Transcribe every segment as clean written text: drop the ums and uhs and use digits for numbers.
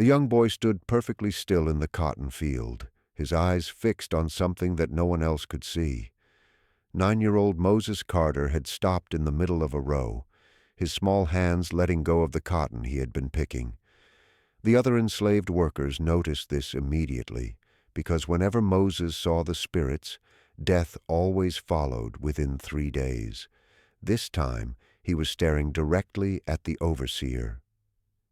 The young boy stood perfectly still in the cotton field, his eyes fixed on something that no one else could see. 9-year-old Moses Carter had stopped in the middle of a row, his small hands letting go of the cotton he had been picking. The other enslaved workers noticed this immediately, because whenever Moses saw the spirits, death always followed within 3 days. This time, he was staring directly at the overseer.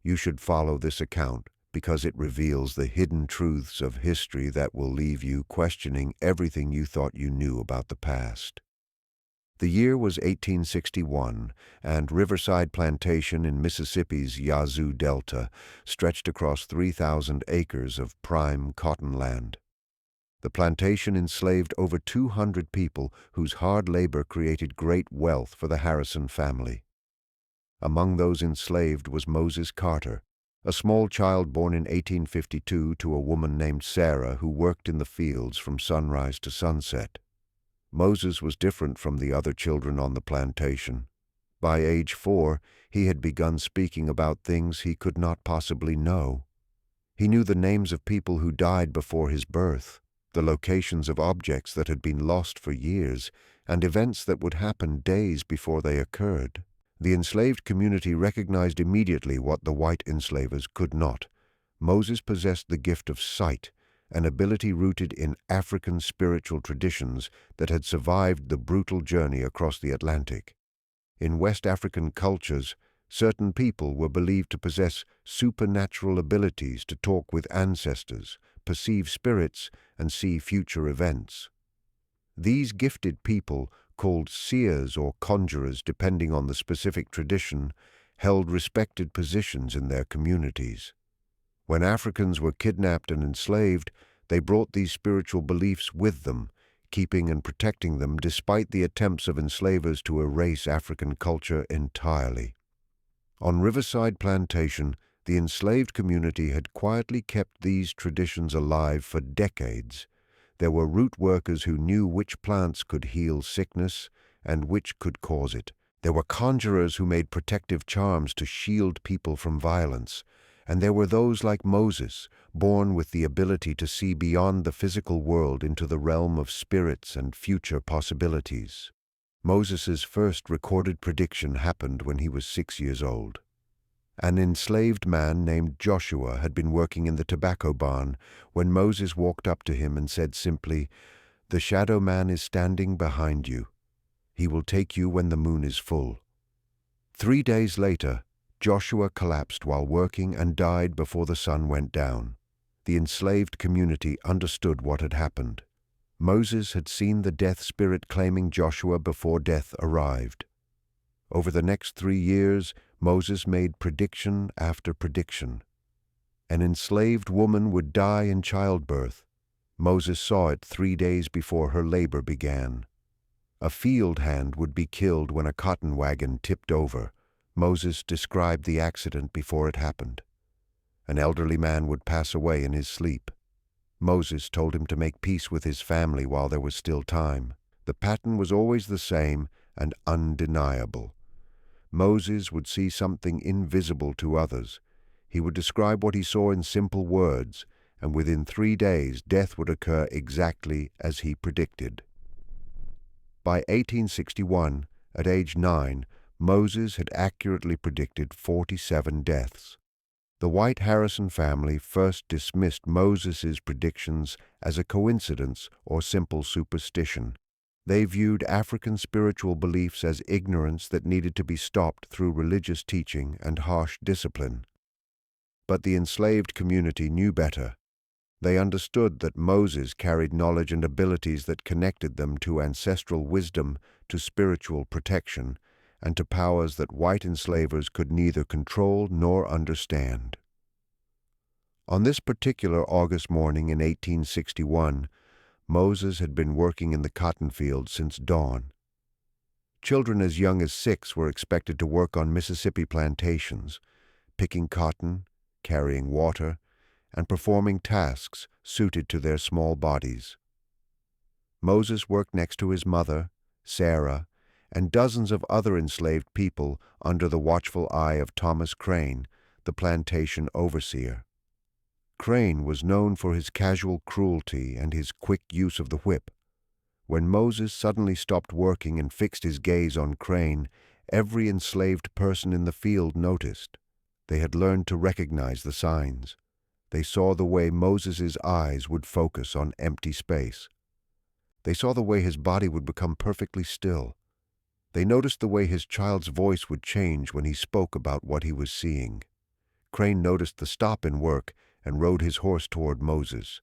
You should follow this account because it reveals the hidden truths of history that will leave you questioning everything you thought you knew about the past. The year was 1861, and Riverside Plantation in Mississippi's Yazoo Delta stretched across 3,000 acres of prime cotton land. The plantation enslaved over 200 people whose hard labor created great wealth for the Harrison family. Among those enslaved was Moses Carter, a small child born in 1852 to a woman named Sarah who worked in the fields from sunrise to sunset. Moses was different from the other children on the plantation. By age 4, he had begun speaking about things he could not possibly know. He knew the names of people who died before his birth, the locations of objects that had been lost for years, and events that would happen days before they occurred. The enslaved community recognized immediately what the white enslavers could not. Moses possessed the gift of sight, an ability rooted in African spiritual traditions that had survived the brutal journey across the Atlantic. In West African cultures, certain people were believed to possess supernatural abilities to talk with ancestors, perceive spirits, and see future events. These gifted people, called seers or conjurers depending on the specific tradition, held respected positions in their communities. When Africans were kidnapped and enslaved, they brought these spiritual beliefs with them, keeping and protecting them despite the attempts of enslavers to erase African culture entirely. On Riverside Plantation, the enslaved community had quietly kept these traditions alive for decades. There were root workers who knew which plants could heal sickness and which could cause it. There were conjurers who made protective charms to shield people from violence. And there were those like Moses, born with the ability to see beyond the physical world into the realm of spirits and future possibilities. Moses's first recorded prediction happened when he was 6 years old. An enslaved man named Joshua had been working in the tobacco barn when Moses walked up to him and said simply, "The shadow man is standing behind you. He will take you when the moon is full." 3 days later, Joshua collapsed while working and died before the sun went down. The enslaved community understood what had happened. Moses had seen the death spirit claiming Joshua before death arrived. Over the next 3 years, Moses made prediction after prediction. An enslaved woman would die in childbirth. Moses saw it 3 days before her labor began. A field hand would be killed when a cotton wagon tipped over. Moses described the accident before it happened. An elderly man would pass away in his sleep. Moses told him to make peace with his family while there was still time. The pattern was always the same and undeniable. Moses would see something invisible to others. He would describe what he saw in simple words, and within 3 days death would occur exactly as he predicted. By 1861, at age 9, Moses had accurately predicted 47 deaths. The white Harrison family first dismissed Moses's predictions as a coincidence or simple superstition. They viewed African spiritual beliefs as ignorance that needed to be stopped through religious teaching and harsh discipline. But the enslaved community knew better. They understood that Moses carried knowledge and abilities that connected them to ancestral wisdom, to spiritual protection, and to powers that white enslavers could neither control nor understand. On this particular August morning in 1861, Moses had been working in the cotton field since dawn. Children as young as 6 were expected to work on Mississippi plantations, picking cotton, carrying water, and performing tasks suited to their small bodies. Moses worked next to his mother, Sarah, and dozens of other enslaved people under the watchful eye of Thomas Crane, the plantation overseer. Crane was known for his casual cruelty and his quick use of the whip. When Moses suddenly stopped working and fixed his gaze on Crane, every enslaved person in the field noticed. They had learned to recognize the signs. They saw the way Moses's eyes would focus on empty space. They saw the way his body would become perfectly still. They noticed the way his child's voice would change when he spoke about what he was seeing. Crane noticed the stop in work and rode his horse toward Moses.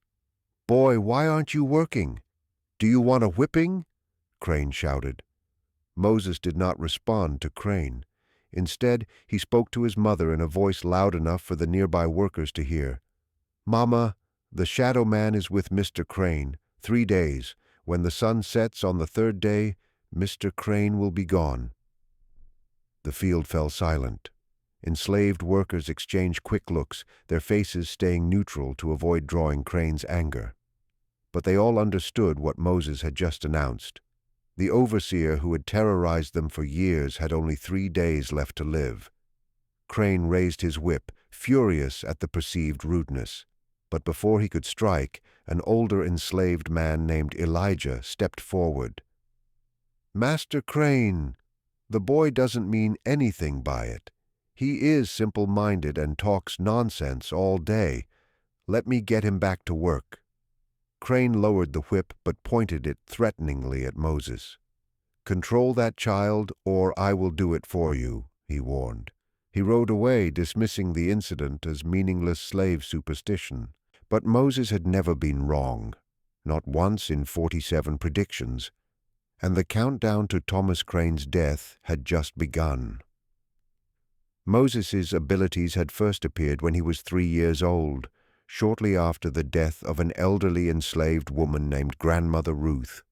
"Boy, why aren't you working? Do you want a whipping?" Crane shouted. Moses did not respond to Crane. Instead, he spoke to his mother in a voice loud enough for the nearby workers to hear. "Mama, the shadow man is with Mr. Crane. 3 days. When the sun sets on the 3rd day, Mr. Crane will be gone." The field fell silent. Enslaved workers exchanged quick looks, their faces staying neutral to avoid drawing Crane's anger. But they all understood what Moses had just announced. The overseer who had terrorized them for years had only 3 days left to live. Crane raised his whip, furious at the perceived rudeness. But before he could strike, an older enslaved man named Elijah stepped forward. "Master Crane, the boy doesn't mean anything by it. He is simple-minded and talks nonsense all day. Let me get him back to work." Crane lowered the whip but pointed it threateningly at Moses. "Control that child, or I will do it for you," he warned. He rode away, dismissing the incident as meaningless slave superstition. But Moses had never been wrong, not once in 47 predictions, and the countdown to Thomas Crane's death had just begun. Moses's abilities had first appeared when he was 3 years old, shortly after the death of an elderly enslaved woman named Grandmother Ruth.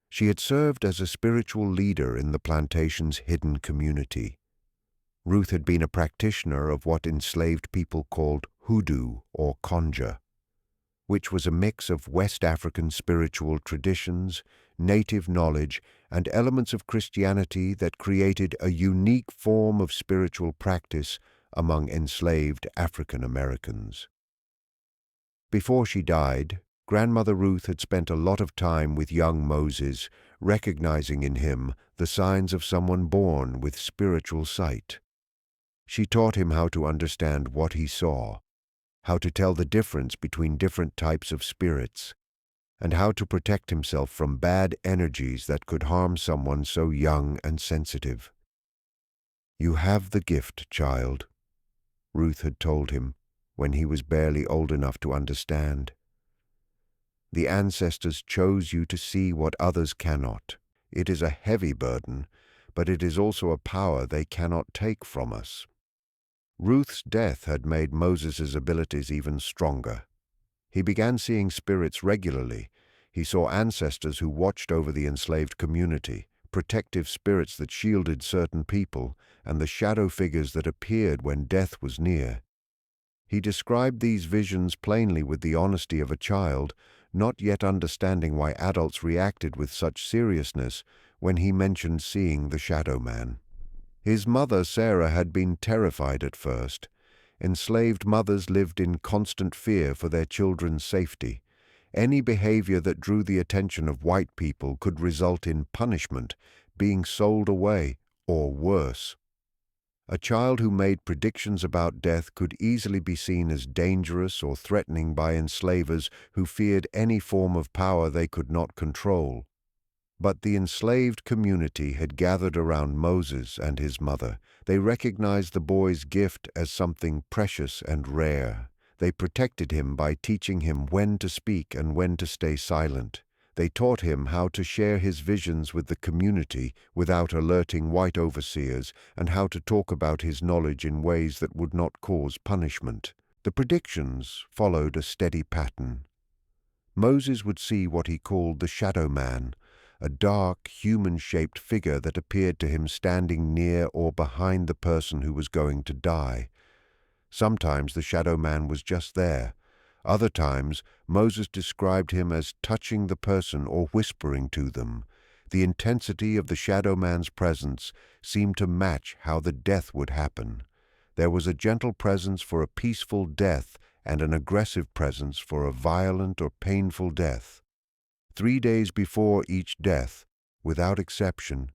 She had served as a spiritual leader in the plantation's hidden community. Ruth had been a practitioner of what enslaved people called hoodoo or conjure, which was a mix of West African spiritual traditions, native knowledge, and elements of Christianity that created a unique form of spiritual practice among enslaved African Americans. Before she died, Grandmother Ruth had spent a lot of time with young Moses, recognizing in him the signs of someone born with spiritual sight. She taught him how to understand what he saw, how to tell the difference between different types of spirits, and how to protect himself from bad energies that could harm someone so young and sensitive. "You have the gift, child," Ruth had told him when he was barely old enough to understand. "The ancestors chose you to see what others cannot. It is a heavy burden, but it is also a power they cannot take from us." Ruth's death had made Moses's abilities even stronger. He began seeing spirits regularly. He saw ancestors who watched over the enslaved community, protective spirits that shielded certain people, and the shadow figures that appeared when death was near. He described these visions plainly with the honesty of a child, not yet understanding why adults reacted with such seriousness when he mentioned seeing the shadow man. His mother, Sarah, had been terrified at first. Enslaved mothers lived in constant fear for their children's safety. Any behavior that drew the attention of white people could result in punishment, being sold away, or worse. A child who made predictions about death could easily be seen as dangerous or threatening by enslavers who feared any form of power they could not control. But the enslaved community had gathered around Moses and his mother. They recognized the boy's gift as something precious and rare. They protected him by teaching him when to speak and when to stay silent. They taught him how to share his visions with the community without alerting white overseers, and how to talk about his knowledge in ways that would not cause punishment. The predictions followed a steady pattern. Moses would see what he called the shadow man, a dark, human-shaped figure that appeared to him standing near or behind the person who was going to die. Sometimes the shadow man was just there. Other times, Moses described him as touching the person or whispering to them. The intensity of the shadow man's presence seemed to match how the death would happen. There was a gentle presence for a peaceful death and an aggressive presence for a violent or painful death. 3 days before each death, without exception,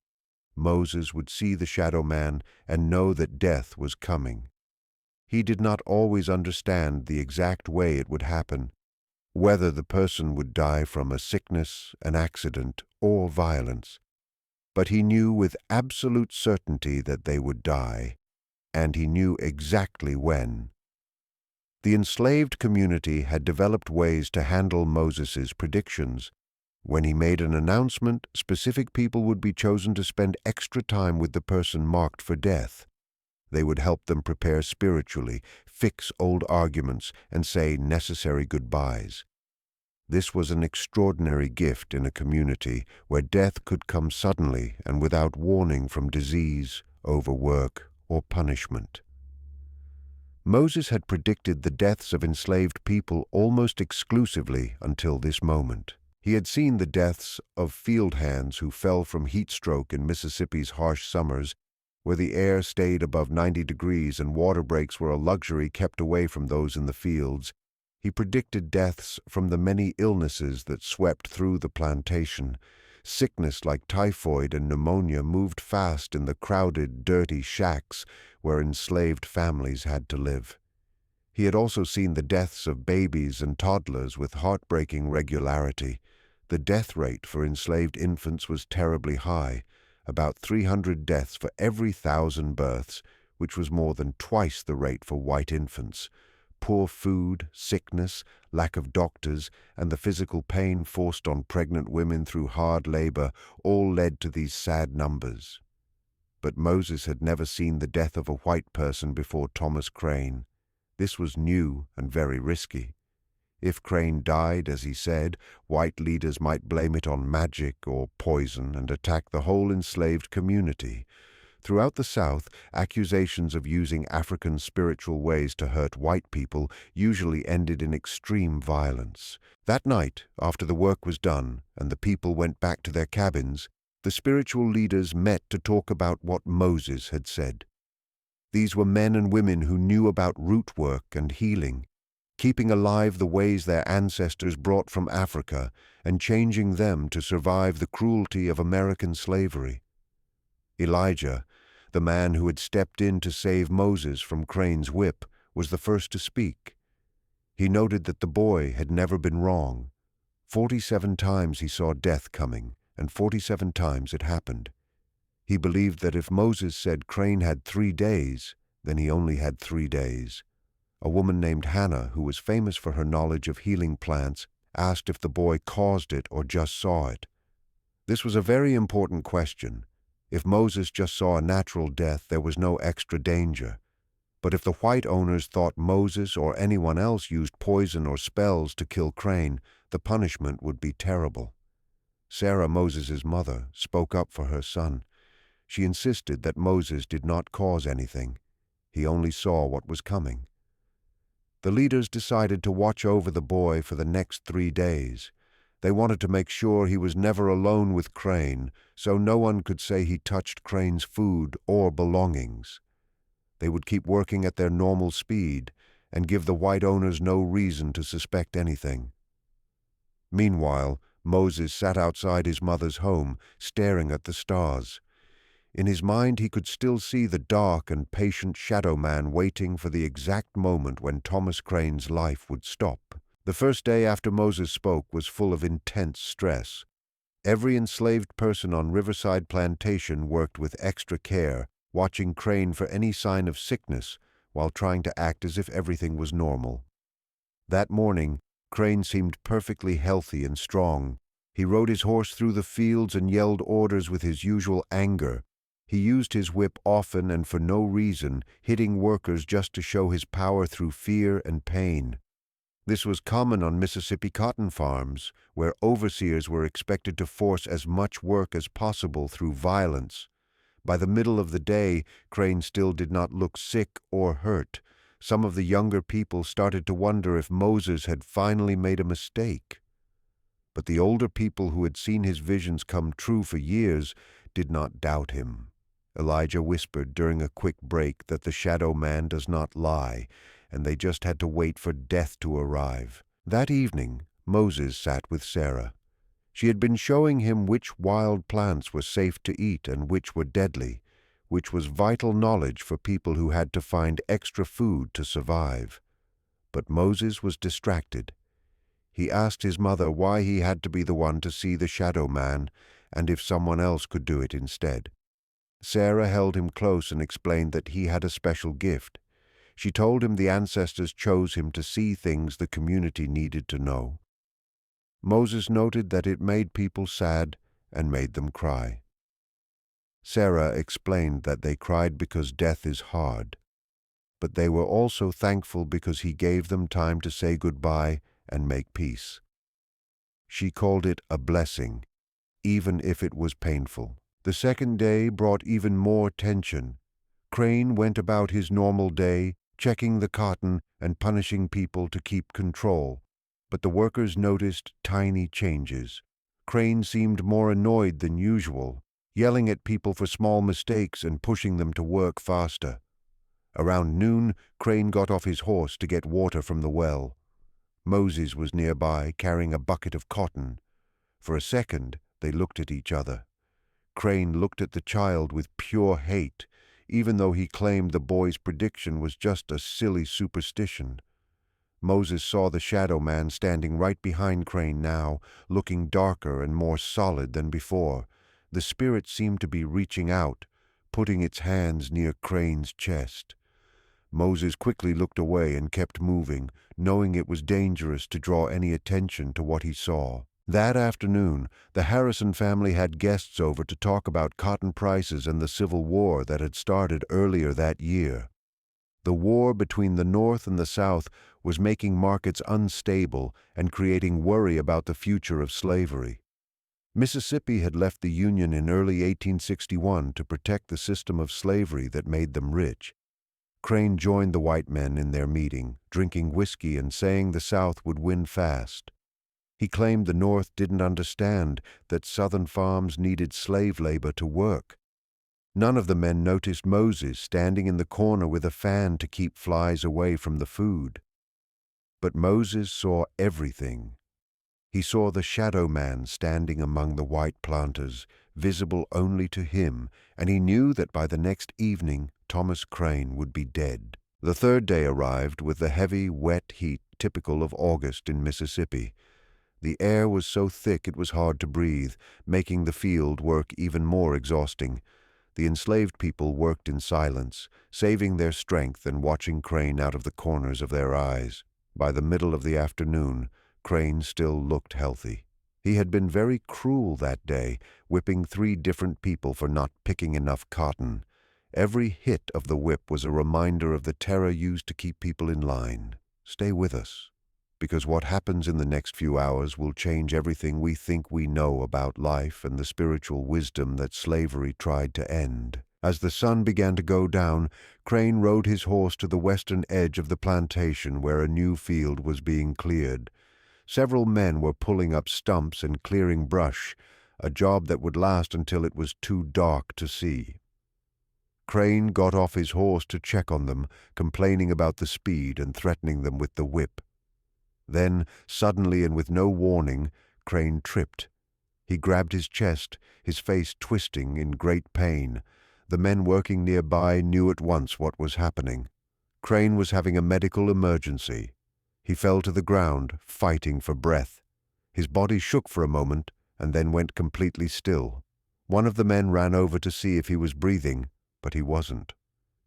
Moses would see the shadow man and know that death was coming. He did not always understand the exact way it would happen, whether the person would die from a sickness, an accident, or violence. But he knew with absolute certainty that they would die, and he knew exactly when. The enslaved community had developed ways to handle Moses's predictions. When he made an announcement, specific people would be chosen to spend extra time with the person marked for death. They would help them prepare spiritually, fix old arguments, and say necessary goodbyes. This was an extraordinary gift in a community where death could come suddenly and without warning from disease, overwork, or punishment. Moses had predicted the deaths of enslaved people almost exclusively until this moment. He had seen the deaths of field hands who fell from heat stroke in Mississippi's harsh summers, where the air stayed above 90 degrees and water breaks were a luxury kept away from those in the fields. He predicted deaths from the many illnesses that swept through the plantation. Sickness like typhoid and pneumonia moved fast in the crowded, dirty shacks where enslaved families had to live. He had also seen the deaths of babies and toddlers with heartbreaking regularity. The death rate for enslaved infants was terribly high, about 300 deaths for every 1,000 births, which was more than twice the rate for white infants. Poor food, sickness, lack of doctors, and the physical pain forced on pregnant women through hard labor all led to these sad numbers. But Moses had never seen the death of a white person before Thomas Crane. This was new and very risky. If Crane died, as he said, white leaders might blame it on magic or poison and attack the whole enslaved community. Throughout the South, accusations of using African spiritual ways to hurt white people usually ended in extreme violence. That night, after the work was done and the people went back to their cabins, the spiritual leaders met to talk about what Moses had said. These were men and women who knew about root work and healing, keeping alive the ways their ancestors brought from Africa and changing them to survive the cruelty of American slavery. Elijah, the man who had stepped in to save Moses from Crane's whip, was the first to speak. He noted that the boy had never been wrong. 47 times he saw death coming, and 47 times it happened. He believed that if Moses said Crane had 3 days, then he only had 3 days. A woman named Hannah, who was famous for her knowledge of healing plants, asked if the boy caused it or just saw it. This was a very important question. If Moses just saw a natural death, there was no extra danger. But if the white owners thought Moses or anyone else used poison or spells to kill Crane, the punishment would be terrible. Sarah, Moses's mother, spoke up for her son. She insisted that Moses did not cause anything. He only saw what was coming. The leaders decided to watch over the boy for the next 3 days. They wanted to make sure he was never alone with Crane, so no one could say he touched Crane's food or belongings. They would keep working at their normal speed and give the white owners no reason to suspect anything. Meanwhile, Moses sat outside his mother's home, staring at the stars. In his mind, he could still see the dark and patient shadow man waiting for the exact moment when Thomas Crane's life would stop. The first day after Moses spoke was full of intense stress. Every enslaved person on Riverside Plantation worked with extra care, watching Crane for any sign of sickness while trying to act as if everything was normal. That morning, Crane seemed perfectly healthy and strong. He rode his horse through the fields and yelled orders with his usual anger. He used his whip often and for no reason, hitting workers just to show his power through fear and pain. This was common on Mississippi cotton farms, where overseers were expected to force as much work as possible through violence. By the middle of the day, Crane still did not look sick or hurt. Some of the younger people started to wonder if Moses had finally made a mistake. But the older people who had seen his visions come true for years did not doubt him. Elijah whispered during a quick break that the shadow man does not lie, and they just had to wait for death to arrive. That evening, Moses sat with Sarah. She had been showing him which wild plants were safe to eat and which were deadly, which was vital knowledge for people who had to find extra food to survive. But Moses was distracted. He asked his mother why he had to be the one to see the shadow man, and if someone else could do it instead. Sarah held him close and explained that he had a special gift. She told him the ancestors chose him to see things the community needed to know. Moses noted that it made people sad and made them cry. Sarah explained that they cried because death is hard, but they were also thankful because he gave them time to say goodbye and make peace. She called it a blessing, even if it was painful. The second day brought even more tension. Crane went about his normal day, checking the cotton and punishing people to keep control. But the workers noticed tiny changes. Crane seemed more annoyed than usual, yelling at people for small mistakes and pushing them to work faster. Around noon, Crane got off his horse to get water from the well. Moses was nearby, carrying a bucket of cotton. For a second, they looked at each other. Crane looked at the child with pure hate, even though he claimed the boy's prediction was just a silly superstition. Moses saw the shadow man standing right behind Crane now, looking darker and more solid than before. The spirit seemed to be reaching out, putting its hands near Crane's chest. Moses quickly looked away and kept moving, knowing it was dangerous to draw any attention to what he saw. That afternoon, the Harrison family had guests over to talk about cotton prices and the Civil War that had started earlier that year. The war between the North and the South was making markets unstable and creating worry about the future of slavery. Mississippi had left the Union in early 1861 to protect the system of slavery that made them rich. Crane joined the white men in their meeting, drinking whiskey and saying the South would win fast. He claimed the North didn't understand that Southern farms needed slave labor to work. None of the men noticed Moses standing in the corner with a fan to keep flies away from the food. But Moses saw everything. He saw the shadow man standing among the white planters, visible only to him, and he knew that by the next evening Thomas Crane would be dead. The third day arrived with the heavy, wet heat typical of August in Mississippi. The air was so thick it was hard to breathe, making the field work even more exhausting. The enslaved people worked in silence, saving their strength and watching Crane out of the corners of their eyes. By the middle of the afternoon, Crane still looked healthy. He had been very cruel that day, whipping 3 different people for not picking enough cotton. Every hit of the whip was a reminder of the terror used to keep people in line. Stay with us, because what happens in the next few hours will change everything we think we know about life and the spiritual wisdom that slavery tried to end. As the sun began to go down, Crane rode his horse to the western edge of the plantation where a new field was being cleared. Several men were pulling up stumps and clearing brush, a job that would last until it was too dark to see. Crane got off his horse to check on them, complaining about the speed and threatening them with the whip. Then, suddenly and with no warning, Crane tripped. He grabbed his chest, his face twisting in great pain. The men working nearby knew at once what was happening. Crane was having a medical emergency. He fell to the ground, fighting for breath. His body shook for a moment and then went completely still. One of the men ran over to see if he was breathing, but he wasn't.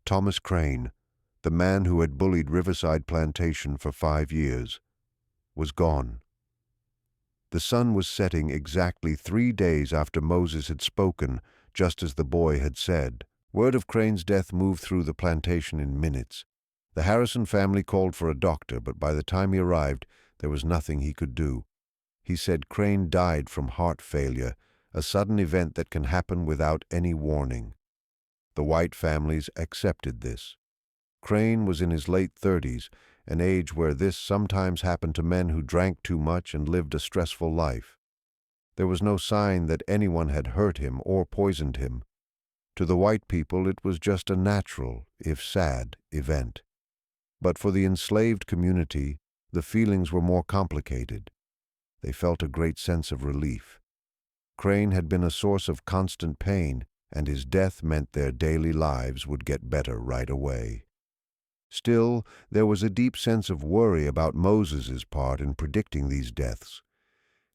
Thomas Crane, the man who had bullied Riverside Plantation for 5 years, was gone. The sun was setting exactly 3 days after Moses had spoken, just as the boy had said. Word of Crane's death moved through the plantation in minutes. The Harrison family called for a doctor, but by the time he arrived, there was nothing he could do. He said Crane died from heart failure, a sudden event that can happen without any warning. The white families accepted this. Crane was in his late 30s, an age where this sometimes happened to men who drank too much and lived a stressful life. There was no sign that anyone had hurt him or poisoned him. To the white people, it was just a natural, if sad, event. But for the enslaved community, the feelings were more complicated. They felt a great sense of relief. Crane had been a source of constant pain, and his death meant their daily lives would get better right away. Still, there was a deep sense of worry about Moses's part in predicting these deaths.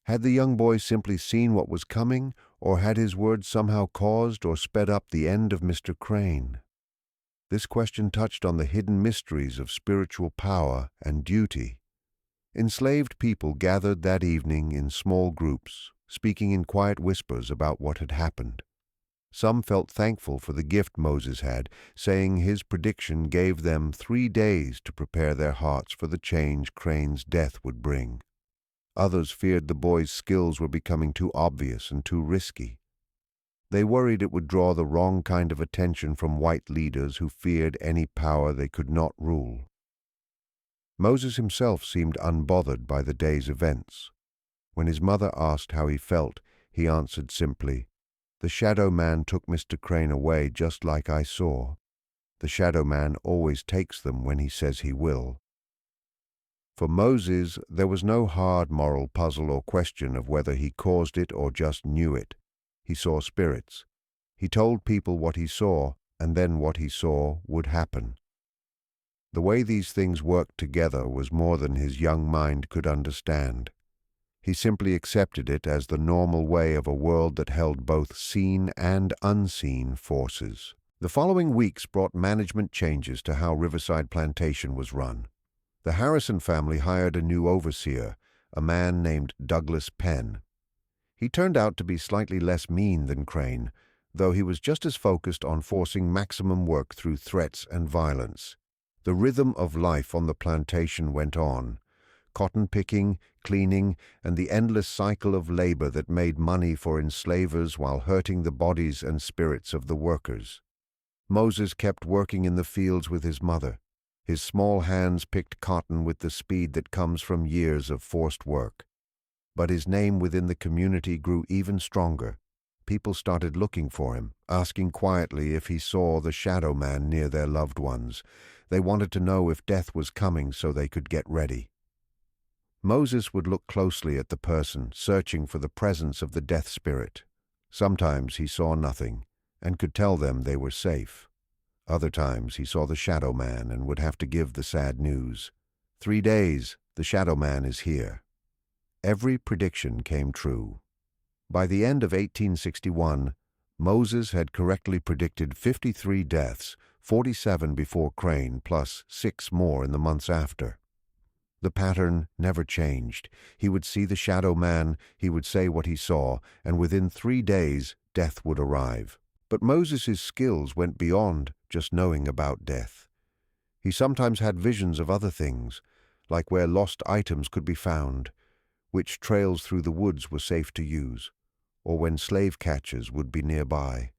Had the young boy simply seen what was coming, or had his words somehow caused or sped up the end of Mr. Crane? This question touched on the hidden mysteries of spiritual power and duty. Enslaved people gathered that evening in small groups, speaking in quiet whispers about what had happened. Some felt thankful for the gift Moses had, saying his prediction gave them 3 days to prepare their hearts for the change Crane's death would bring. Others feared the boy's skills were becoming too obvious and too risky. They worried it would draw the wrong kind of attention from white leaders who feared any power they could not rule. Moses himself seemed unbothered by the day's events. When his mother asked how he felt, he answered simply, "The shadow man took Mr. Crane away just like I saw. The shadow man always takes them when he says he will." For Moses, there was no hard moral puzzle or question of whether he caused it or just knew it. He saw spirits. He told people what he saw, and then what he saw would happen. The way these things worked together was more than his young mind could understand. He simply accepted it as the normal way of a world that held both seen and unseen forces. The following weeks brought management changes to how Riverside Plantation was run. The Harrison family hired a new overseer, a man named Douglas Penn. He turned out to be slightly less mean than Crane, though he was just as focused on forcing maximum work through threats and violence. The rhythm of life on the plantation went on. Cotton picking, cleaning, and the endless cycle of labor that made money for enslavers while hurting the bodies and spirits of the workers. Moses kept working in the fields with his mother. His small hands picked cotton with the speed that comes from years of forced work. But his name within the community grew even stronger. People started looking for him, asking quietly if he saw the shadow man near their loved ones. They wanted to know if death was coming so they could get ready. Moses would look closely at the person, searching for the presence of the death spirit. Sometimes he saw nothing, and could tell them they were safe. Other times he saw the shadow man and would have to give the sad news. 3 days, the shadow man is here. Every prediction came true. By the end of 1861, Moses had correctly predicted 53 deaths, 47 before Crane, plus 6 more in the months after. The pattern never changed. He would see the shadow man, he would say what he saw, and within 3 days, death would arrive. But Moses's skills went beyond just knowing about death. He sometimes had visions of other things, like where lost items could be found, which trails through the woods were safe to use, or when slave catchers would be nearby.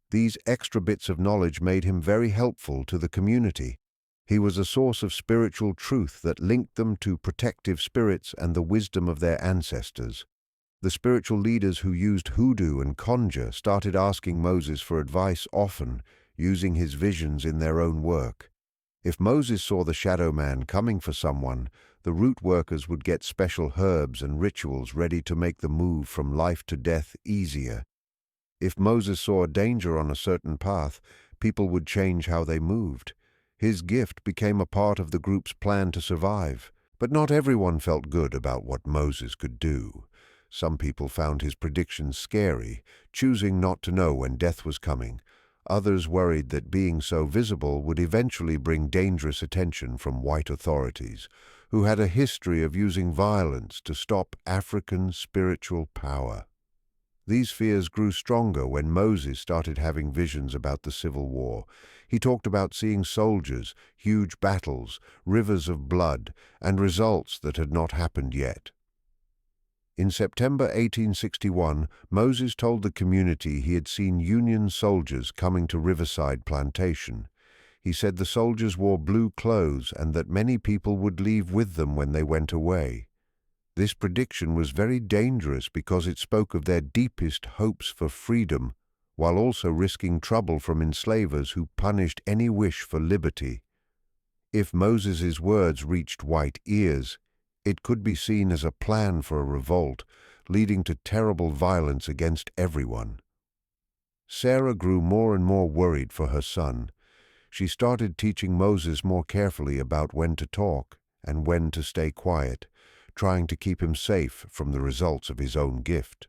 These extra bits of knowledge made him very helpful to the community. He was a source of spiritual truth that linked them to protective spirits and the wisdom of their ancestors. The spiritual leaders who used hoodoo and conjure started asking Moses for advice often, using his visions in their own work. If Moses saw the shadow man coming for someone, the root workers would get special herbs and rituals ready to make the move from life to death easier. If Moses saw a danger on a certain path, people would change how they moved. His gift became a part of the group's plan to survive. But not everyone felt good about what Moses could do. Some people found his predictions scary, choosing not to know when death was coming. Others worried that being so visible would eventually bring dangerous attention from white authorities, who had a history of using violence to stop African spiritual power. These fears grew stronger when Moses started having visions about the Civil War. He talked about seeing soldiers, huge battles, rivers of blood, and results that had not happened yet. In September 1861, Moses told the community he had seen Union soldiers coming to Riverside Plantation. He said the soldiers wore blue clothes and that many people would leave with them when they went away. This prediction was very dangerous because it spoke of their deepest hopes for freedom, while also risking trouble from enslavers who punished any wish for liberty. If Moses's words reached white ears, it could be seen as a plan for a revolt, leading to terrible violence against everyone. Sarah grew more and more worried for her son. She started teaching Moses more carefully about when to talk and when to stay quiet, trying to keep him safe from the results of his own gift.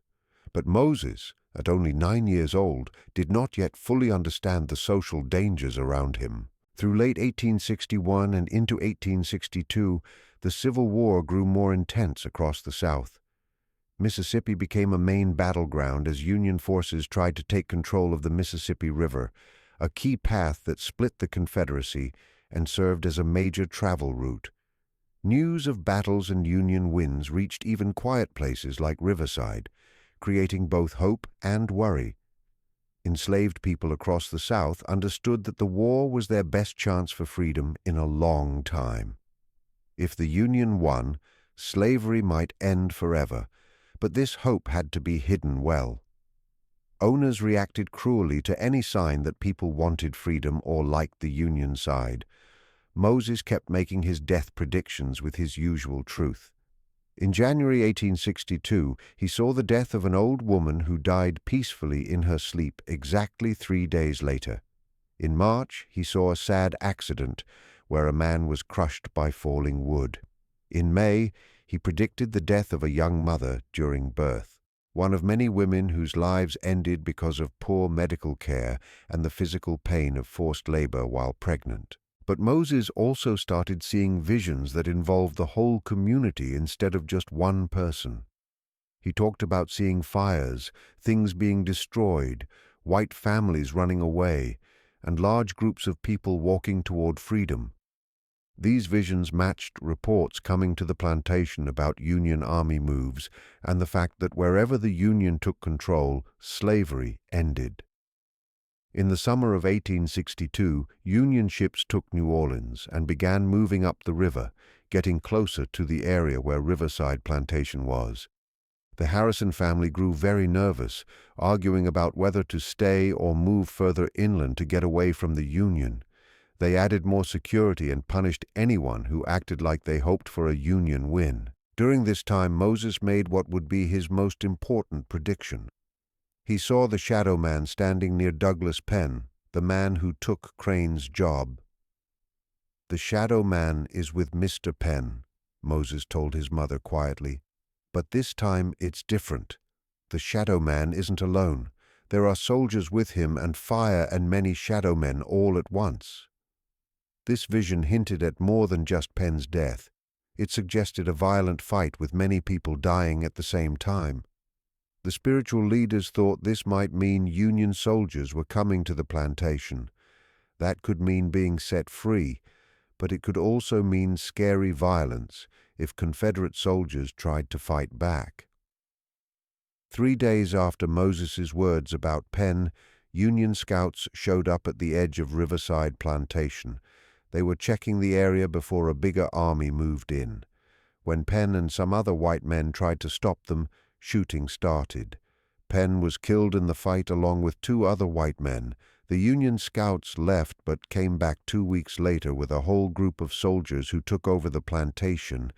But Moses, at only 9 years old, did not yet fully understand the social dangers around him. Through late 1861 and into 1862, the Civil War grew more intense across the South. Mississippi became a main battleground as Union forces tried to take control of the Mississippi River, a key path that split the Confederacy and served as a major travel route. News of battles and Union wins reached even quiet places like Riverside, creating both hope and worry. Enslaved people across the South understood that the war was their best chance for freedom in a long time. If the Union won, slavery might end forever, but this hope had to be hidden well. Owners reacted cruelly to any sign that people wanted freedom or liked the Union side. Moses kept making his death predictions with his usual truth. In January 1862, he saw the death of an old woman who died peacefully in her sleep exactly 3 days later. In March, he saw a sad accident where a man was crushed by falling wood. In May, he predicted the death of a young mother during birth, one of many women whose lives ended because of poor medical care and the physical pain of forced labor while pregnant. But Moses also started seeing visions that involved the whole community instead of just one person. He talked about seeing fires, things being destroyed, white families running away, and large groups of people walking toward freedom. These visions matched reports coming to the plantation about Union Army moves and the fact that wherever the Union took control, slavery ended. In the summer of 1862, Union ships took New Orleans and began moving up the river, getting closer to the area where Riverside Plantation was. The Harrison family grew very nervous, arguing about whether to stay or move further inland to get away from the Union. They added more security and punished anyone who acted like they hoped for a Union win. During this time, Moses made what would be his most important prediction. He saw the shadow man standing near Douglas Penn, the man who took Crane's job. "The shadow man is with Mr. Penn," Moses told his mother quietly. "But this time it's different. The shadow man isn't alone. There are soldiers with him and fire and many shadow men all at once." This vision hinted at more than just Penn's death. It suggested a violent fight with many people dying at the same time. The spiritual leaders thought this might mean Union soldiers were coming to the plantation. That could mean being set free, but it could also mean scary violence if Confederate soldiers tried to fight back. 3 days after Moses's words about Penn, Union scouts showed up at the edge of Riverside Plantation. They were checking the area before a bigger army moved in. When Penn and some other white men tried to stop them, shooting started. Penn was killed in the fight along with 2 other white men. The Union scouts left but came back 2 weeks later with a whole group of soldiers who took over the plantation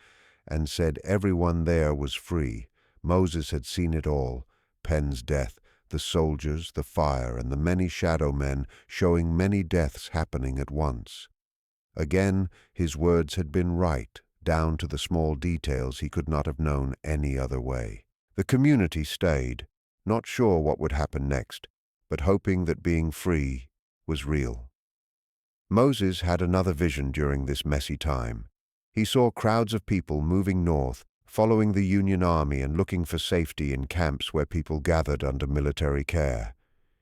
and said everyone there was free. Moses had seen it all: Penn's death, the soldiers, the fire, and the many shadow men, showing many deaths happening at once. Again, his words had been right, down to the small details he could not have known any other way. The community stayed, not sure what would happen next, but hoping that being free was real. Moses had another vision during this messy time. He saw crowds of people moving north, following the Union Army and looking for safety in camps where people gathered under military care.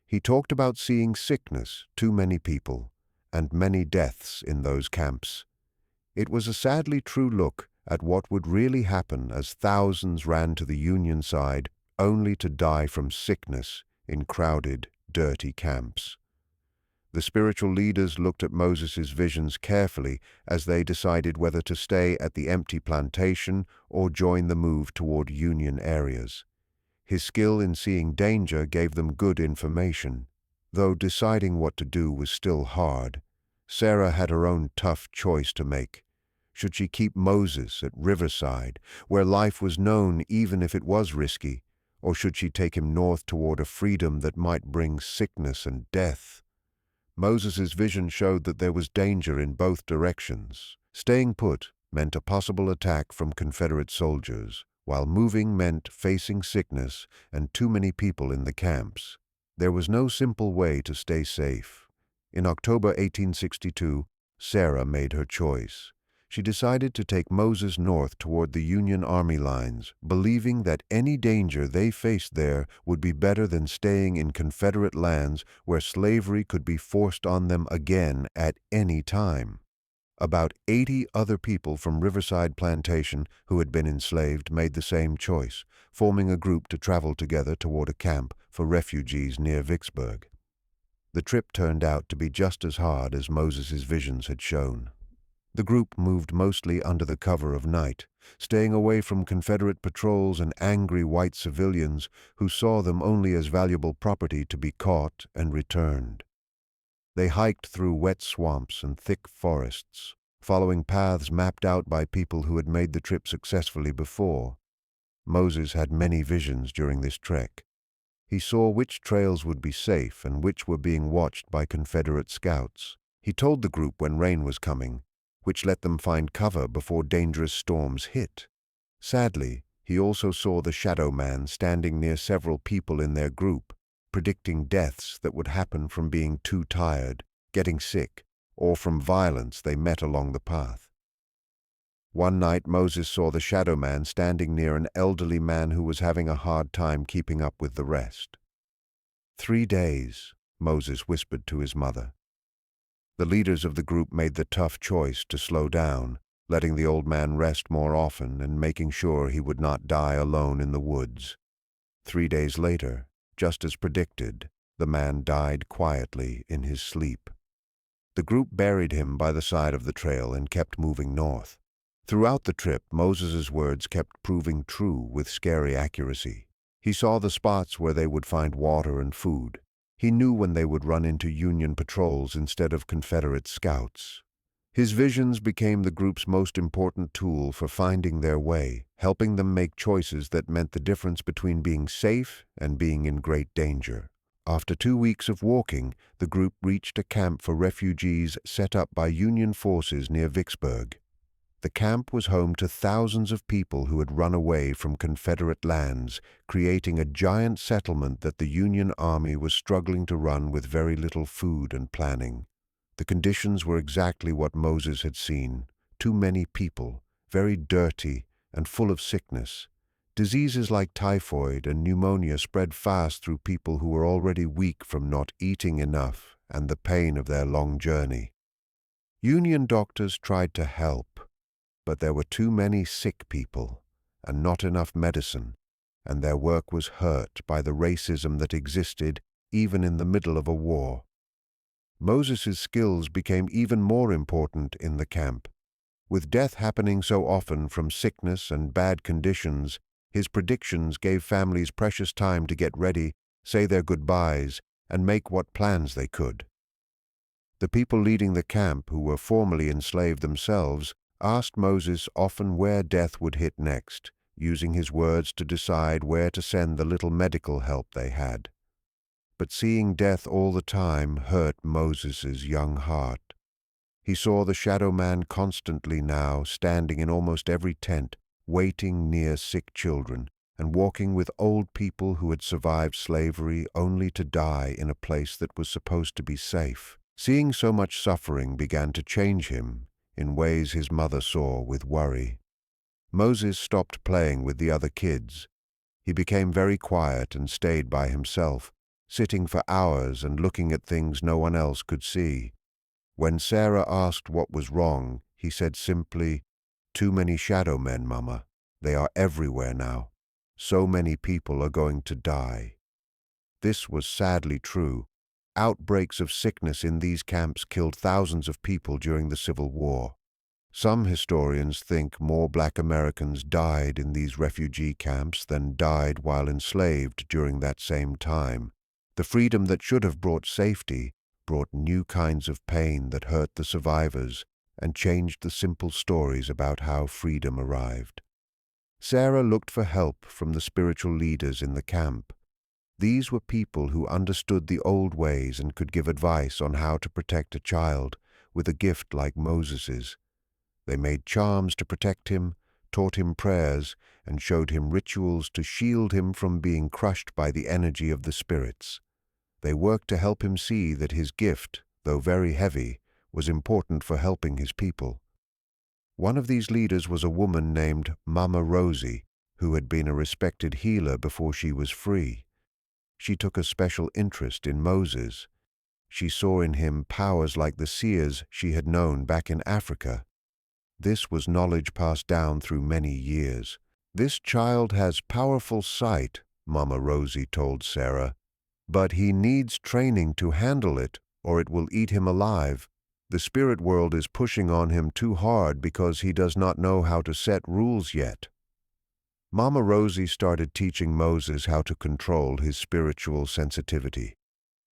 He talked about seeing sickness, too many people, and many deaths in those camps. It was a sadly true look at what would really happen as thousands ran to the Union side only to die from sickness in crowded, dirty camps. The spiritual leaders looked at Moses's visions carefully as they decided whether to stay at the empty plantation or join the move toward Union areas. His skill in seeing danger gave them good information, though deciding what to do was still hard. Sarah had her own tough choice to make. Should she keep Moses at Riverside, where life was known even if it was risky, or should she take him north toward a freedom that might bring sickness and death? Moses's vision showed that there was danger in both directions. Staying put meant a possible attack from Confederate soldiers, while moving meant facing sickness and too many people in the camps. There was no simple way to stay safe. In October 1862, Sarah made her choice. She decided to take Moses north toward the Union Army lines, believing that any danger they faced there would be better than staying in Confederate lands where slavery could be forced on them again at any time. About 80 other people from Riverside Plantation who had been enslaved made the same choice, forming a group to travel together toward a camp for refugees near Vicksburg. The trip turned out to be just as hard as Moses's visions had shown. The group moved mostly under the cover of night, staying away from Confederate patrols and angry white civilians who saw them only as valuable property to be caught and returned. They hiked through wet swamps and thick forests, following paths mapped out by people who had made the trip successfully before. Moses had many visions during this trek. He saw which trails would be safe and which were being watched by Confederate scouts. He told the group when rain was coming, which let them find cover before dangerous storms hit. Sadly, he also saw the shadow man standing near several people in their group, predicting deaths that would happen from being too tired, getting sick, or from violence they met along the path. One night Moses saw the shadow man standing near an elderly man who was having a hard time keeping up with the rest. 3 days, Moses whispered to his mother. The leaders of the group made the tough choice to slow down, letting the old man rest more often and making sure he would not die alone in the woods. 3 days later, just as predicted, the man died quietly in his sleep. The group buried him by the side of the trail and kept moving north. Throughout the trip, Moses's words kept proving true with scary accuracy. He saw the spots where they would find water and food. He knew when they would run into Union patrols instead of Confederate scouts. His visions became the group's most important tool for finding their way, helping them make choices that meant the difference between being safe and being in great danger. After 2 weeks of walking, the group reached a camp for refugees set up by Union forces near Vicksburg. The camp was home to thousands of people who had run away from Confederate lands, creating a giant settlement that the Union Army was struggling to run with very little food and planning. The conditions were exactly what Moses had seen: too many people, very dirty and full of sickness. Diseases like typhoid and pneumonia spread fast through people who were already weak from not eating enough and the pain of their long journey. Union doctors tried to help, but there were too many sick people and not enough medicine, and their work was hurt by the racism that existed even in the middle of a war. Moses's skills became even more important in the camp. With death happening so often from sickness and bad conditions, his predictions gave families precious time to get ready, say their goodbyes, and make what plans they could. The people leading the camp, who were formerly enslaved themselves, asked Moses often where death would hit next, using his words to decide where to send the little medical help they had. But seeing death all the time hurt Moses's young heart. He saw the shadow man constantly now, standing in almost every tent, waiting near sick children, and walking with old people who had survived slavery only to die in a place that was supposed to be safe. Seeing so much suffering began to change him in ways his mother saw with worry. Moses stopped playing with the other kids. He became very quiet and stayed by himself, sitting for hours and looking at things no one else could see. When Sarah asked what was wrong, he said simply, "Too many shadow men, Mama. They are everywhere now. So many people are going to die." This was sadly true. Outbreaks of sickness in these camps killed thousands of people during the Civil War. Some historians think more Black Americans died in these refugee camps than died while enslaved during that same time. The freedom that should have brought safety brought new kinds of pain that hurt the survivors and changed the simple stories about how freedom arrived. Sarah looked for help from the spiritual leaders in the camp. These were people who understood the old ways and could give advice on how to protect a child with a gift like Moses's. They made charms to protect him, taught him prayers, and showed him rituals to shield him from being crushed by the energy of the spirits. They worked to help him see that his gift, though very heavy, was important for helping his people. One of these leaders was a woman named Mama Rosie, who had been a respected healer before she was free. She took a special interest in Moses. She saw in him powers like the seers she had known back in Africa. This was knowledge passed down through many years. "This child has powerful sight," Mama Rosie told Sarah, "but he needs training to handle it, or it will eat him alive. The spirit world is pushing on him too hard because he does not know how to set rules yet." Mama Rosie started teaching Moses how to control his spiritual sensitivity.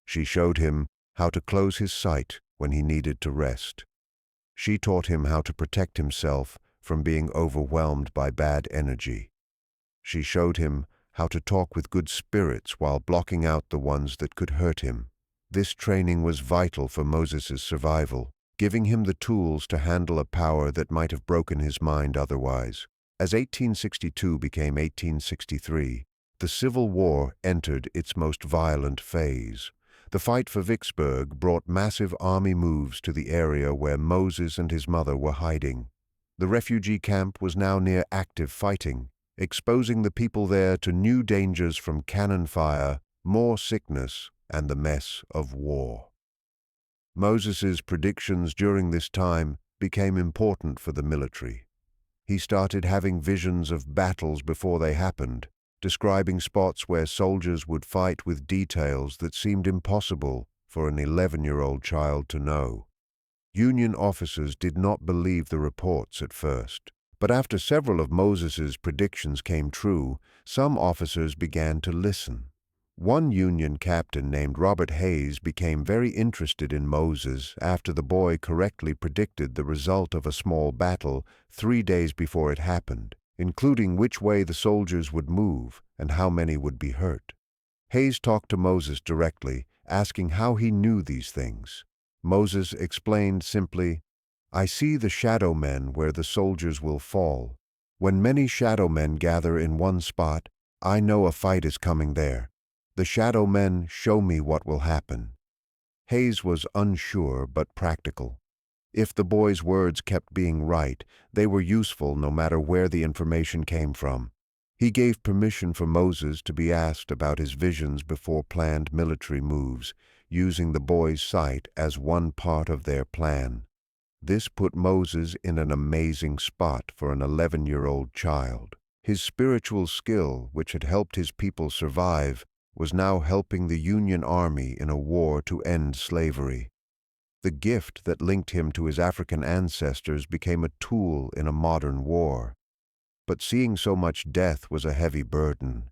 She showed him how to close his sight when he needed to rest. She taught him how to protect himself from being overwhelmed by bad energy. She showed him how to talk with good spirits while blocking out the ones that could hurt him. This training was vital for Moses' survival, giving him the tools to handle a power that might have broken his mind otherwise. As 1862 became 1863, the Civil War entered its most violent phase. The fight for Vicksburg brought massive army moves to the area where Moses and his mother were hiding. The refugee camp was now near active fighting, exposing the people there to new dangers from cannon fire, more sickness, and the mess of war. Moses's predictions during this time became important for the military. He started having visions of battles before they happened, describing spots where soldiers would fight with details that seemed impossible for an 11-year-old child to know. Union officers did not believe the reports at first, but after several of Moses's predictions came true, some officers began to listen. One Union captain named Robert Hayes became very interested in Moses after the boy correctly predicted the result of a small battle 3 days before it happened, including which way the soldiers would move and how many would be hurt. Hayes talked to Moses directly, asking how he knew these things. Moses explained simply, "I see the shadow men where the soldiers will fall. When many shadow men gather in one spot, I know a fight is coming there. The shadow men show me what will happen." Hayes was unsure but practical. If the boy's words kept being right, they were useful no matter where the information came from. He gave permission for Moses to be asked about his visions before planned military moves, using the boy's sight as one part of their plan. This put Moses in an amazing spot for an 11-year-old child. His spiritual skill, which had helped his people survive, was now helping the Union Army in a war to end slavery. The gift that linked him to his African ancestors became a tool in a modern war. But seeing so much death was a heavy burden.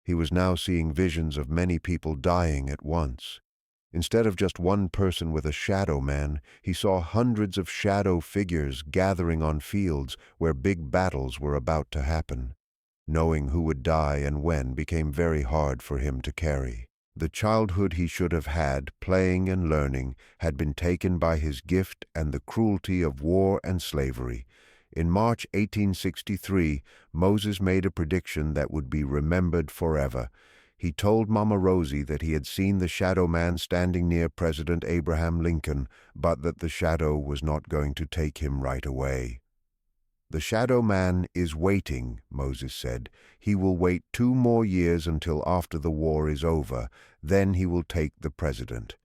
He was now seeing visions of many people dying at once. Instead of just one person with a shadow man, he saw hundreds of shadow figures gathering on fields where big battles were about to happen. Knowing who would die and when became very hard for him to carry. The childhood he should have had, playing and learning, had been taken by his gift and the cruelty of war and slavery. In March 1863, Moses made a prediction that would be remembered forever. He told Mama Rosie that he had seen the shadow man standing near President Abraham Lincoln, but that the shadow was not going to take him right away. "The shadow man is waiting," Moses said. "He will wait 2 more years until after the war is over. Then he will take the president."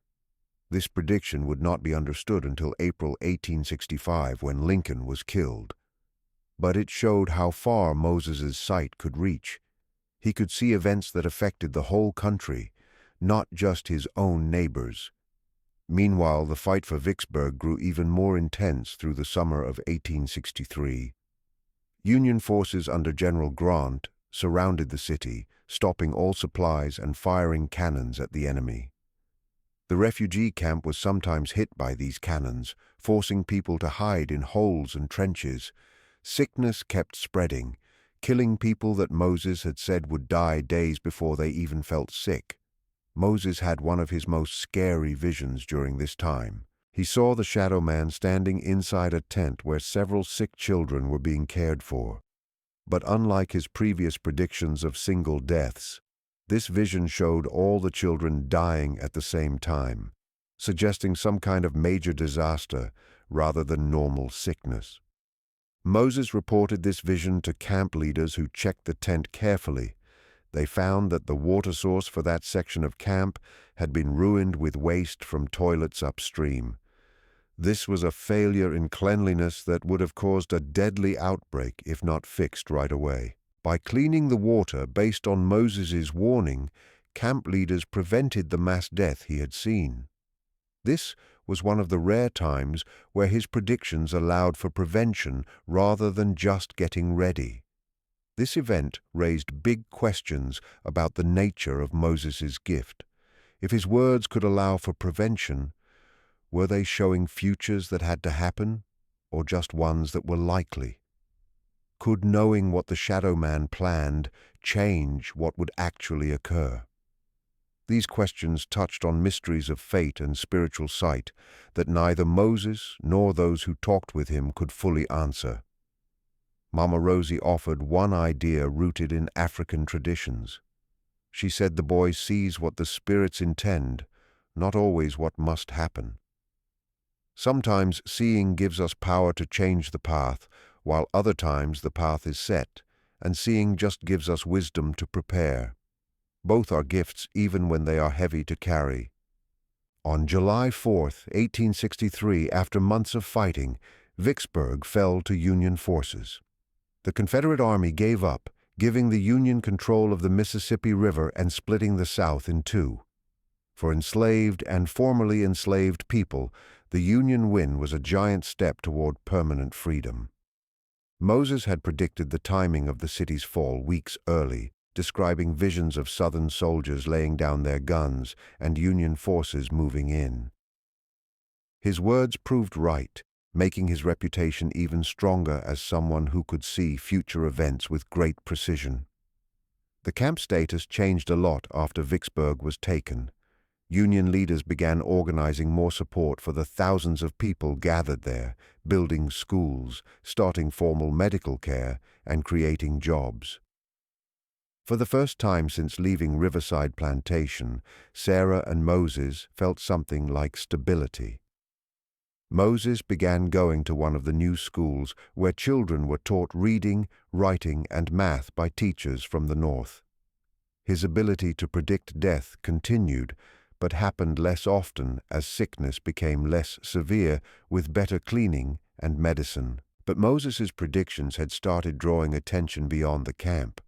This prediction would not be understood until April 1865, when Lincoln was killed. But it showed how far Moses's sight could reach. He could see events that affected the whole country, not just his own neighbors. Meanwhile, the fight for Vicksburg grew even more intense through the summer of 1863. Union forces under General Grant surrounded the city, stopping all supplies and firing cannons at the enemy. The refugee camp was sometimes hit by these cannons, forcing people to hide in holes and trenches. Sickness kept spreading, killing people that Moses had said would die days before they even felt sick. Moses had one of his most scary visions during this time. He saw the shadow man standing inside a tent where several sick children were being cared for. But unlike his previous predictions of single deaths, this vision showed all the children dying at the same time, suggesting some kind of major disaster rather than normal sickness. Moses reported this vision to camp leaders who checked the tent carefully. They found that the water source for that section of camp had been ruined with waste from toilets upstream. This was a failure in cleanliness that would have caused a deadly outbreak if not fixed right away. By cleaning the water based on Moses' warning, camp leaders prevented the mass death he had seen. This was one of the rare times where his predictions allowed for prevention rather than just getting ready. This event raised big questions about the nature of Moses' gift. If his words could allow for prevention, were they showing futures that had to happen, or just ones that were likely? Could knowing what the shadow man planned change what would actually occur? These questions touched on mysteries of fate and spiritual sight that neither Moses nor those who talked with him could fully answer. Mama Rosie offered one idea rooted in African traditions. She said the boy sees what the spirits intend, not always what must happen. Sometimes seeing gives us power to change the path, while other times the path is set, and seeing just gives us wisdom to prepare. Both are gifts even when they are heavy to carry. On July 4, 1863, after months of fighting, Vicksburg fell to Union forces. The Confederate Army gave up, giving the Union control of the Mississippi River and splitting the South in two. For enslaved and formerly enslaved people, the Union win was a giant step toward permanent freedom. Moses had predicted the timing of the city's fall weeks early, describing visions of Southern soldiers laying down their guns and Union forces moving in. His words proved right, making his reputation even stronger as someone who could see future events with great precision. The camp status changed a lot after Vicksburg was taken. Union leaders began organizing more support for the thousands of people gathered there, building schools, starting formal medical care, and creating jobs. For the first time since leaving Riverside Plantation, Sarah and Moses felt something like stability. Moses began going to one of the new schools where children were taught reading, writing, and math by teachers from the North. His ability to predict death continued, but happened less often as sickness became less severe with better cleaning and medicine. But Moses' predictions had started drawing attention beyond the camp.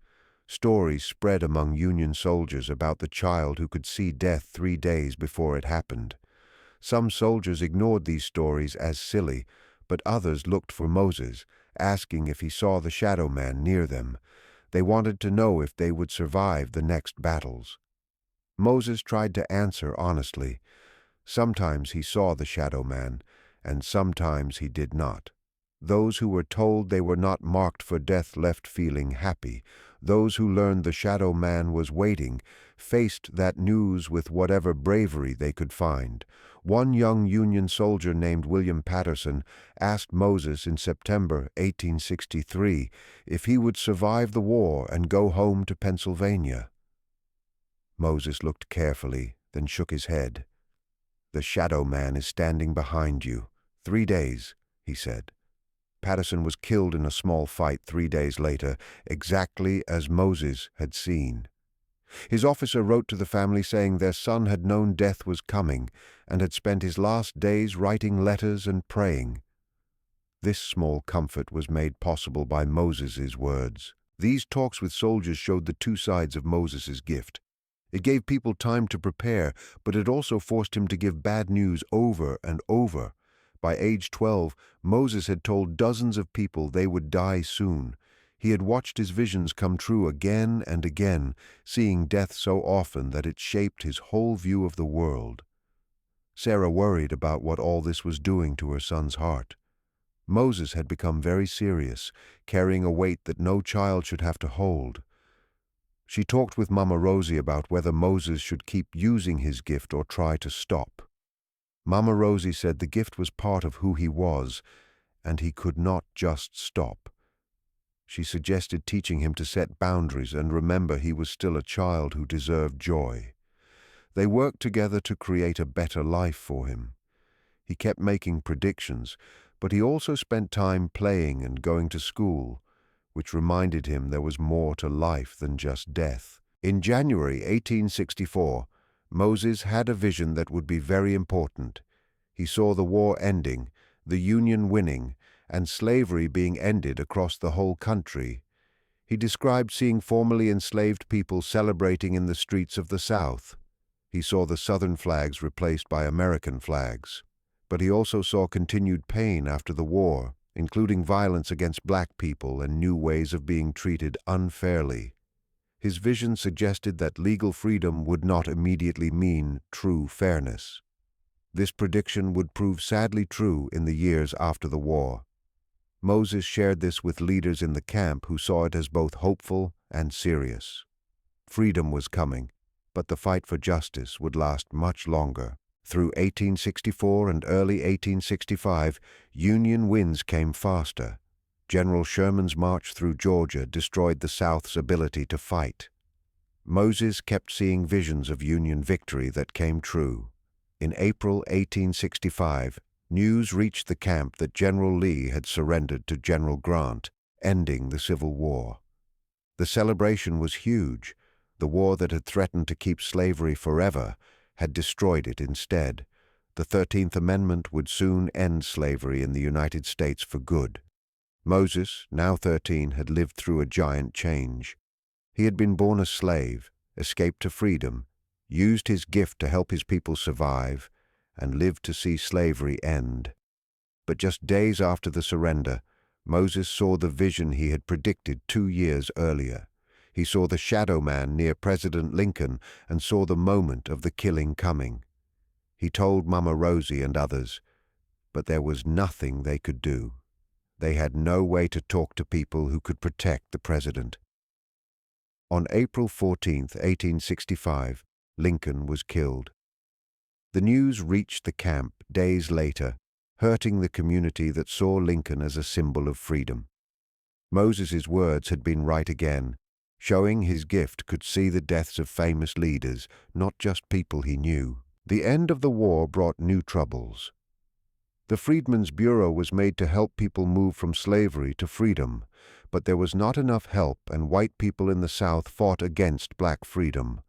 Stories spread among Union soldiers about the child who could see death 3 days before it happened. Some soldiers ignored these stories as silly, but others looked for Moses, asking if he saw the shadow man near them. They wanted to know if they would survive the next battles. Moses tried to answer honestly. Sometimes he saw the shadow man, and sometimes he did not. Those who were told they were not marked for death left feeling happy. Those who learned the shadow man was waiting faced that news with whatever bravery they could find. One young Union soldier named William Patterson asked Moses in September 1863 if he would survive the war and go home to Pennsylvania. Moses looked carefully, then shook his head. "The shadow man is standing behind you. 3 days," he said. Patterson was killed in a small fight 3 days later, exactly as Moses had seen. His officer wrote to the family saying their son had known death was coming and had spent his last days writing letters and praying. This small comfort was made possible by Moses' words. These talks with soldiers showed the two sides of Moses' gift. It gave people time to prepare, but it also forced him to give bad news over and over. By age 12, Moses had told dozens of people they would die soon. He had watched his visions come true again and again, seeing death so often that it shaped his whole view of the world. Sarah worried about what all this was doing to her son's heart. Moses had become very serious, carrying a weight that no child should have to hold. She talked with Mama Rosie about whether Moses should keep using his gift or try to stop. Mama Rosie said the gift was part of who he was, and he could not just stop. She suggested teaching him to set boundaries and remember he was still a child who deserved joy. They worked together to create a better life for him. He kept making predictions, but he also spent time playing and going to school, which reminded him there was more to life than just death. In January 1864, Moses had a vision that would be very important. He saw the war ending, the Union winning, and slavery being ended across the whole country. He described seeing formerly enslaved people celebrating in the streets of the South. He saw the Southern flags replaced by American flags. But he also saw continued pain after the war, including violence against black people and new ways of being treated unfairly. His vision suggested that legal freedom would not immediately mean true fairness. This prediction would prove sadly true in the years after the war. Moses shared this with leaders in the camp who saw it as both hopeful and serious. Freedom was coming, but the fight for justice would last much longer. Through 1864 and early 1865, Union wins came faster. General Sherman's march through Georgia destroyed the South's ability to fight. Moses kept seeing visions of Union victory that came true. In April 1865, news reached the camp that General Lee had surrendered to General Grant, ending the Civil War. The celebration was huge. The war that had threatened to keep slavery forever had destroyed it instead. The 13th Amendment would soon end slavery in the United States for good. Moses, now 13, had lived through a giant change. He had been born a slave, escaped to freedom, used his gift to help his people survive, and lived to see slavery end. But just days after the surrender, Moses saw the vision he had predicted 2 years earlier. He saw the shadow man near President Lincoln and saw the moment of the killing coming. He told Mama Rosie and others, but there was nothing they could do. They had no way to talk to people who could protect the president. On April 14, 1865, Lincoln was killed. The news reached the camp days later, hurting the community that saw Lincoln as a symbol of freedom. Moses's words had been right again, showing his gift could see the deaths of famous leaders, not just people he knew. The end of the war brought new troubles. The Freedmen's Bureau was made to help people move from slavery to freedom, but there was not enough help, and white people in the South fought against black freedom.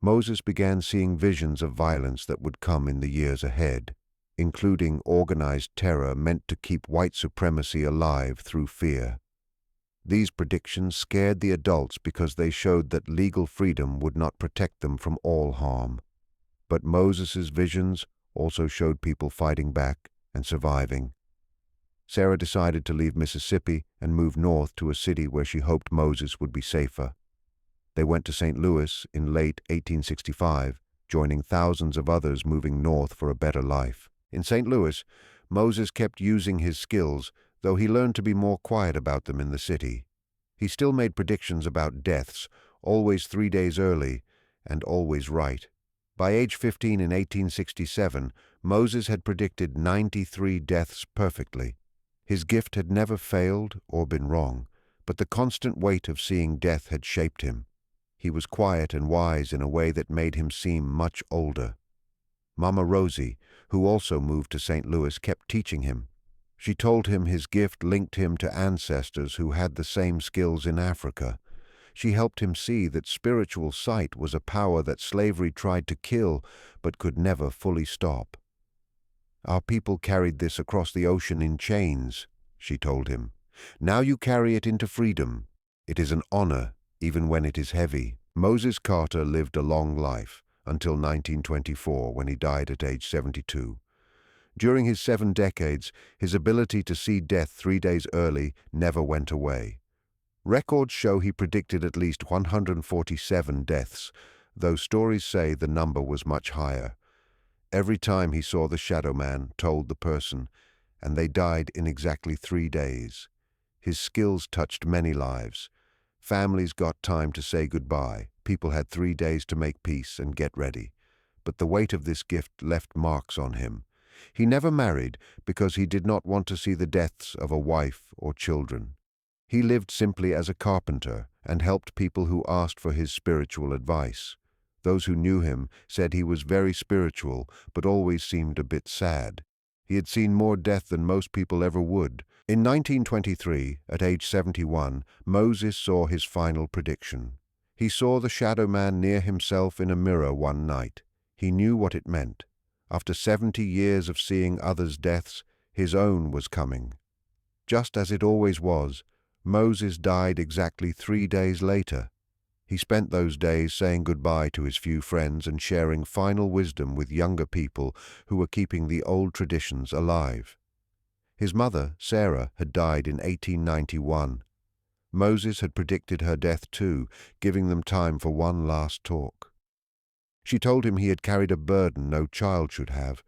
Moses began seeing visions of violence that would come in the years ahead, including organized terror meant to keep white supremacy alive through fear. These predictions scared the adults because they showed that legal freedom would not protect them from all harm. But Moses's visions also showed people fighting back and surviving. Sarah decided to leave Mississippi and move north to a city where she hoped Moses would be safer. They went to St. Louis in late 1865, joining thousands of others moving north for a better life. In St. Louis, Moses kept using his skills, though he learned to be more quiet about them in the city. He still made predictions about deaths, always 3 days early, and always right. By age 15 in 1867, Moses had predicted 93 deaths perfectly. His gift had never failed or been wrong, but the constant weight of seeing death had shaped him. He was quiet and wise in a way that made him seem much older. Mama Rosie, who also moved to St. Louis, kept teaching him. She told him his gift linked him to ancestors who had the same skills in Africa. She helped him see that spiritual sight was a power that slavery tried to kill but could never fully stop. Our people carried this across the ocean in chains, she told him. Now you carry it into freedom. It is an honor, even when it is heavy. Moses Carter lived a long life, until 1924, when he died at age 72. During his 7 decades, his ability to see death 3 days early never went away. Records show he predicted at least 147 deaths, though stories say the number was much higher. Every time he saw the shadow man, told the person, and they died in exactly 3 days. His skills touched many lives. Families got time to say goodbye. People had 3 days to make peace and get ready. But the weight of this gift left marks on him. He never married because he did not want to see the deaths of a wife or children. He lived simply as a carpenter and helped people who asked for his spiritual advice. Those who knew him said he was very spiritual, but always seemed a bit sad. He had seen more death than most people ever would. In 1923, at age 71, Moses saw his final prediction. He saw the shadow man near himself in a mirror one night. He knew what it meant. After 70 years of seeing others' deaths, his own was coming. Just as it always was, Moses died exactly 3 days later. He spent those days saying goodbye to his few friends and sharing final wisdom with younger people who were keeping the old traditions alive. His mother, Sarah, had died in 1891. Moses had predicted her death too, giving them time for one last talk. She told him he had carried a burden no child should have,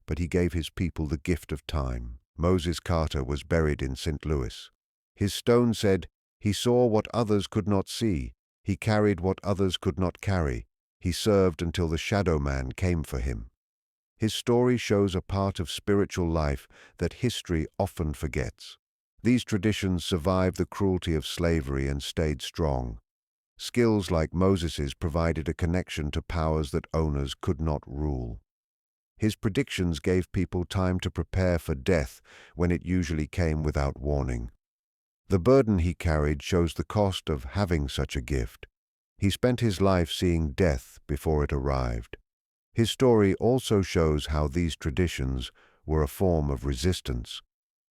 but he gave his people the gift of time. Moses Carter was buried in St. Louis. His stone said, "He saw what others could not see. He carried what others could not carry. He served until the shadow man came for him." His story shows a part of spiritual life that history often forgets. These traditions survived the cruelty of slavery and stayed strong. Skills like Moses's provided a connection to powers that owners could not rule. His predictions gave people time to prepare for death when it usually came without warning. The burden he carried shows the cost of having such a gift. He spent his life seeing death before it arrived. His story also shows how these traditions were a form of resistance.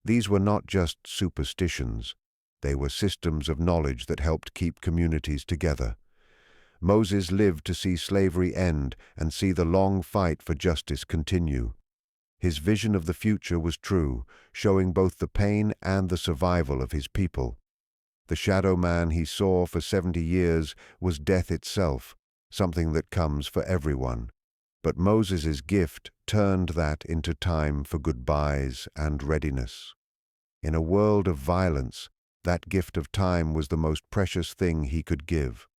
These were not just superstitions. They were systems of knowledge that helped keep communities together. Moses lived to see slavery end and see the long fight for justice continue. His vision of the future was true, showing both the pain and the survival of his people. The shadow man he saw for 70 years was death itself, something that comes for everyone. But Moses's gift turned that into time for goodbyes and readiness. In a world of violence, that gift of time was the most precious thing he could give.